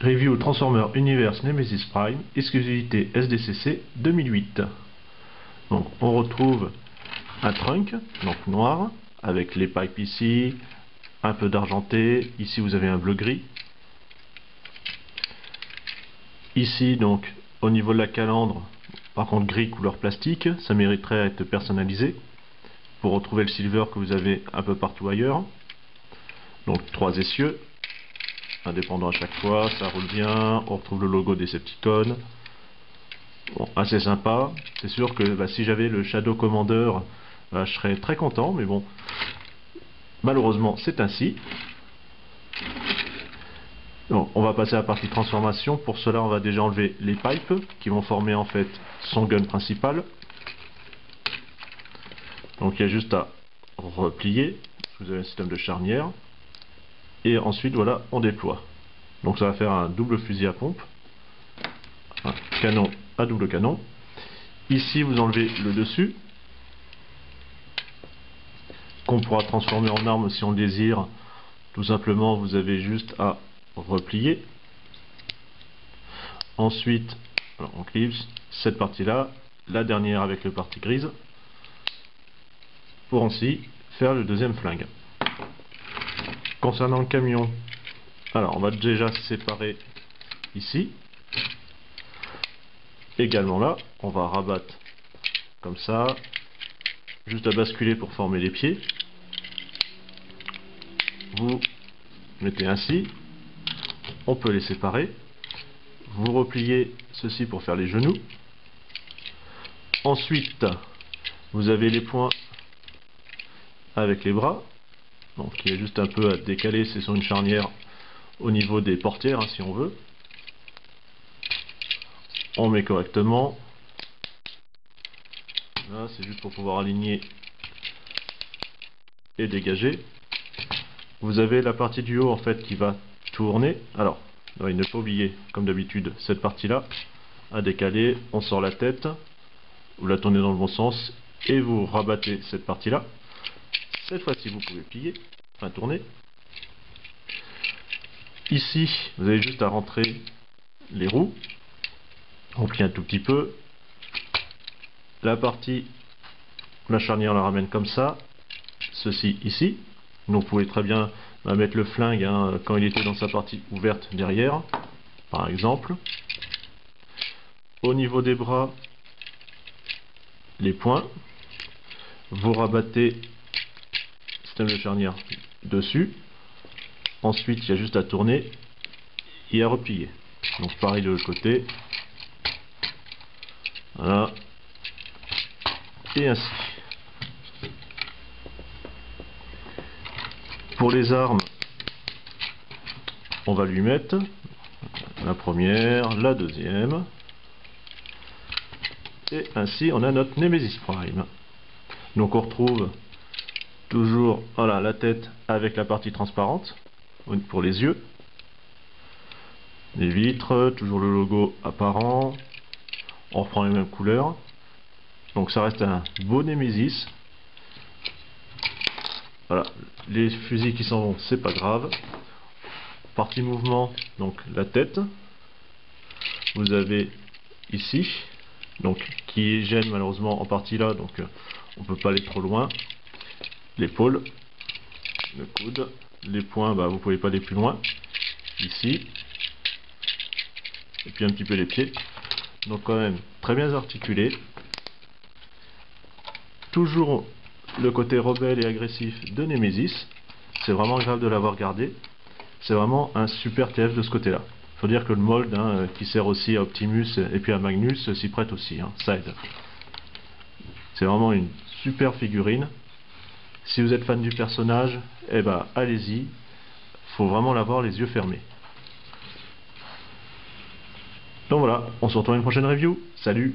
Review Transformer Universe Nemesis Prime, exclusivité SDCC 2008. Donc on retrouve un trunk, donc noir, avec les pipes ici, un peu d'argenté, ici vous avez un bleu-gris. Ici donc au niveau de la calandre, par contre gris couleur plastique, ça mériterait à être personnalisé, pour retrouver le silver que vous avez un peu partout ailleurs. Donc 3 essieux, indépendant à chaque fois, ça roule bien, on retrouve le logo Decepticon. Bon, assez sympa. C'est sûr que si j'avais le Shadow Commander, je serais très content, mais bon, malheureusement c'est ainsi. Donc, on va passer à la partie transformation. Pour cela, on va déjà enlever les pipes qui vont former en fait son gun principal. Donc il y a juste à replier. Vous avez un système de charnière. Et ensuite, voilà, on déploie. Donc ça va faire un double fusil à pompe. Un canon à double canon. Ici, vous enlevez le dessus, qu'on pourra transformer en arme si on le désire. Tout simplement, vous avez juste à replier. Ensuite, alors on clipse cette partie-là, la dernière avec le partie grise, pour ainsi faire le deuxième flingue. Concernant le camion, alors on va déjà séparer ici. Également là, on va rabattre comme ça, juste à basculer pour former les pieds. Vous mettez ainsi, on peut les séparer. Vous repliez ceci pour faire les genoux. Ensuite, vous avez les points avec les bras. Donc il y a juste un peu à décaler, c'est sur une charnière au niveau des portières si on veut. On met correctement. Là, c'est juste pour pouvoir aligner et dégager. Vous avez la partie du haut en fait qui va tourner. Alors, il ne faut pas oublier, comme d'habitude, cette partie-là à décaler. On sort la tête, vous la tournez dans le bon sens et vous rabattez cette partie-là. Cette fois-ci, vous pouvez plier, enfin tourner. Ici, vous avez juste à rentrer les roues. On plie un tout petit peu. La partie, la charnière la ramène comme ça. Ceci ici. Donc vous pouvez très bien mettre le flingue quand il était dans sa partie ouverte derrière, par exemple. Au niveau des bras, les points. Vous rabattez le système de charnière dessus. Ensuite, il y a juste à tourner et à replier. Donc pareil de l'autre côté. Voilà. Et ainsi. Pour les armes, on va lui mettre la première, la deuxième. Et ainsi, on a notre Nemesis Prime. Donc on retrouve toujours voilà, la tête avec la partie transparente pour les yeux. Les vitres, toujours le logo apparent. On reprend les mêmes couleurs. Donc ça reste un beau Nemesis. Voilà, les fusils qui s'en vont, c'est pas grave. Partie mouvement, donc la tête. Vous avez ici, donc qui gêne malheureusement en partie là, donc on peut pas aller trop loin. L'épaule, le coude, les poings, vous pouvez pas aller plus loin. Ici, et puis un petit peu les pieds. Donc quand même très bien articulé. Toujours le côté rebelle et agressif de Nemesis. C'est vraiment agréable de l'avoir gardé. C'est vraiment un super TF de ce côté-là. Il faut dire que le mold qui sert aussi à Optimus et puis à Magnus s'y prête aussi. Ça aide. C'est vraiment une super figurine. Si vous êtes fan du personnage, allez-y. Faut vraiment l'avoir les yeux fermés. Donc voilà, on se retrouve à une prochaine review. Salut!